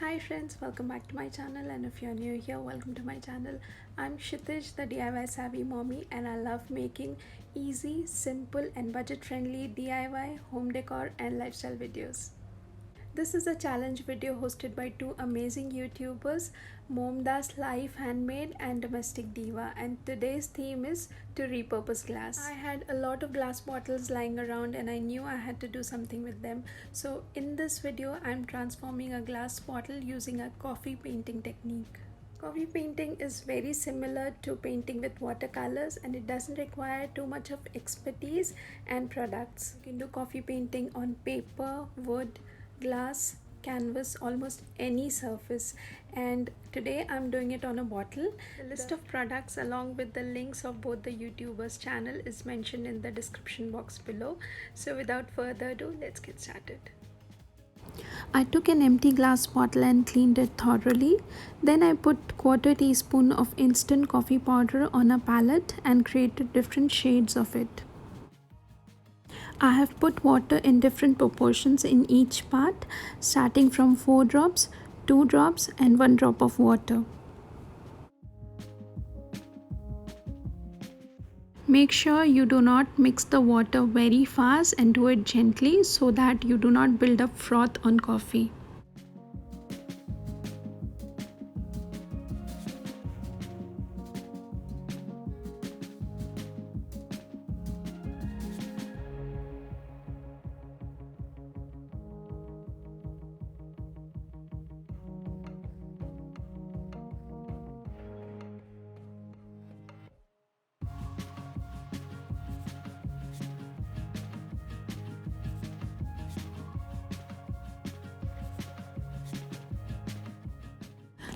Hi friends, welcome back to my channel, and if you're new here, welcome to my channel. I'm Kshitij, the DIY savvy mommy, and I love making easy, simple and budget friendly DIY, home decor and lifestyle videos. This is a challenge video hosted by two amazing YouTubers, Momdas Life Handmade and Domestic Diva, and today's theme is to repurpose glass. I had a lot of glass bottles lying around and I knew I had to do something with them. So in this video, I'm transforming a glass bottle using a coffee painting technique. Coffee painting is very similar to painting with watercolors and it doesn't require too much of expertise and products. You can do coffee painting on paper, wood, glass, canvas, almost any surface, and today I'm doing it on a bottle. The list of products along with the links of both the YouTubers' channel is mentioned in the description box below. So without further ado, let's get started. I took an empty glass bottle and cleaned it thoroughly. Then I put quarter teaspoon of instant coffee powder on a palette and created different shades of it. I have put water in different proportions in each part, starting from 4 drops, 2 drops and 1 drop of water. Make sure you do not mix the water very fast and do it gently so that you do not build up froth on coffee.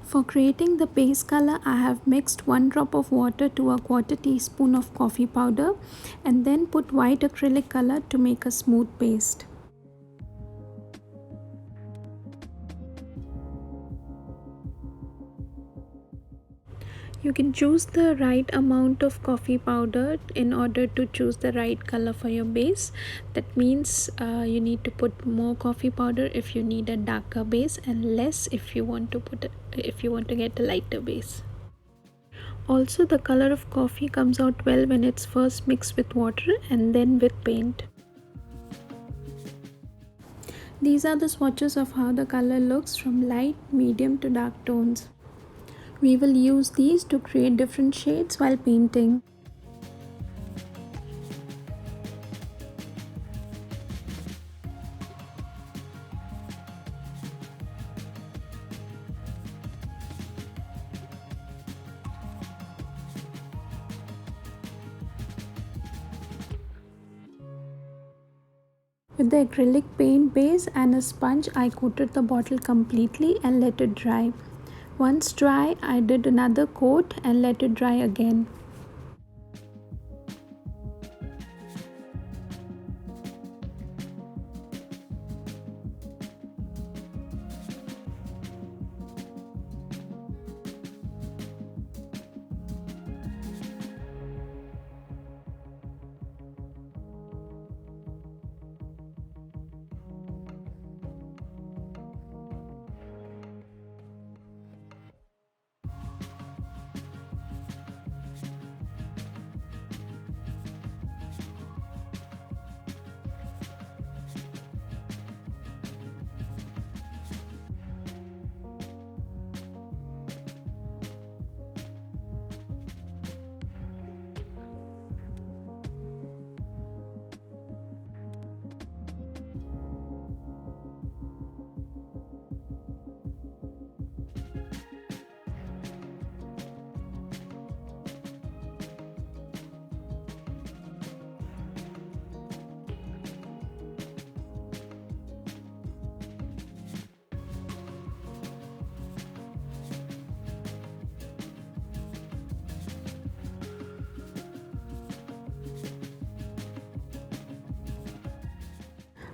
For creating the base color, I have mixed 1 drop of water to a quarter teaspoon of coffee powder and then put white acrylic color to make a smooth paste. You can choose the right amount of coffee powder in order to choose the right color for your base. That means you need to put more coffee powder if you need a darker base and less if you want to get a lighter base. Also, the color of coffee comes out well when it's first mixed with water and then with paint. These are the swatches of how the color looks from light, medium to dark tones. We will use these to create different shades while painting. With the acrylic paint base and a sponge, I coated the bottle completely and let it dry. Once dry, I did another coat and let it dry again.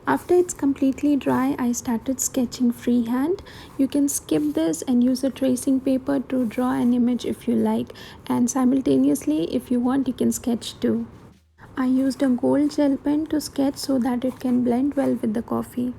After it's completely dry, I started sketching freehand. You can skip this and use a tracing paper to draw an image if you like, and simultaneously if you want you can sketch too. I used a gold gel pen to sketch so that it can blend well with the coffee.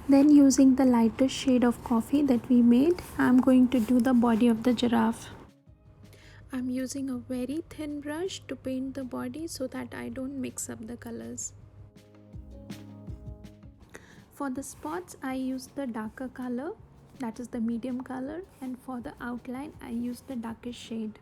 Then using the lighter shade of coffee that we made, I'm going to do the body of the giraffe. I'm using a very thin brush to paint the body so that I don't mix up the colors. For the spots, I used the darker color, that is the medium color, and for the outline, I used the darkest shade.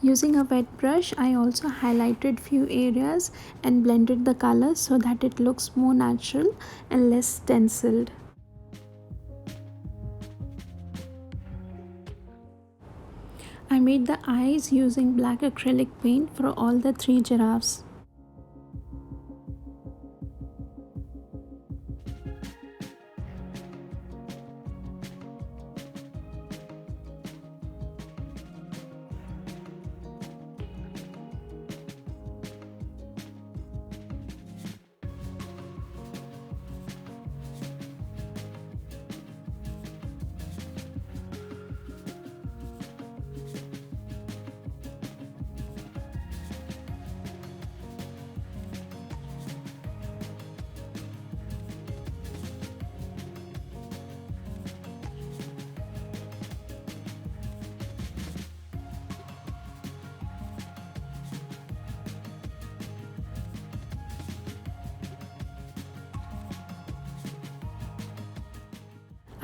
Using a wet brush, I also highlighted few areas and blended the colors so that it looks more natural and less stenciled. I made the eyes using black acrylic paint for all the three giraffes.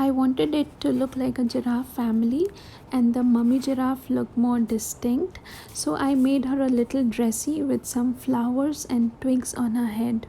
I wanted it to look like a giraffe family and the mummy giraffe looked more distinct, so I made her a little dressy with some flowers and twigs on her head.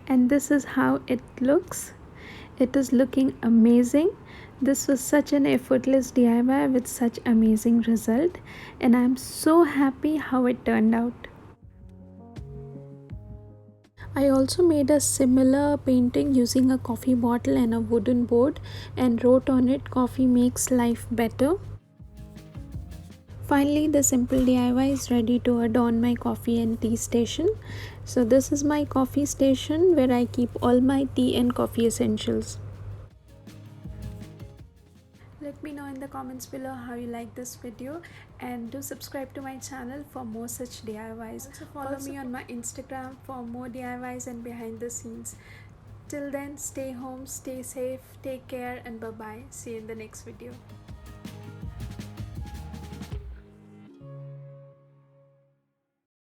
and this is how it looks. It is looking amazing. This was such an effortless DIY with such amazing result, and I'm so happy how it turned out. I also made a similar painting using a coffee bottle and a wooden board and wrote on it, "Coffee makes life better." Finally, the simple DIY is ready to adorn my coffee and tea station. So this is my coffee station where I keep all my tea and coffee essentials. Let me know in the comments below how you like this video, and do subscribe to my channel for more such DIYs. Also follow me on my Instagram for more DIYs and behind the scenes. Till then, stay home, stay safe, take care, and bye bye. See you in the next video.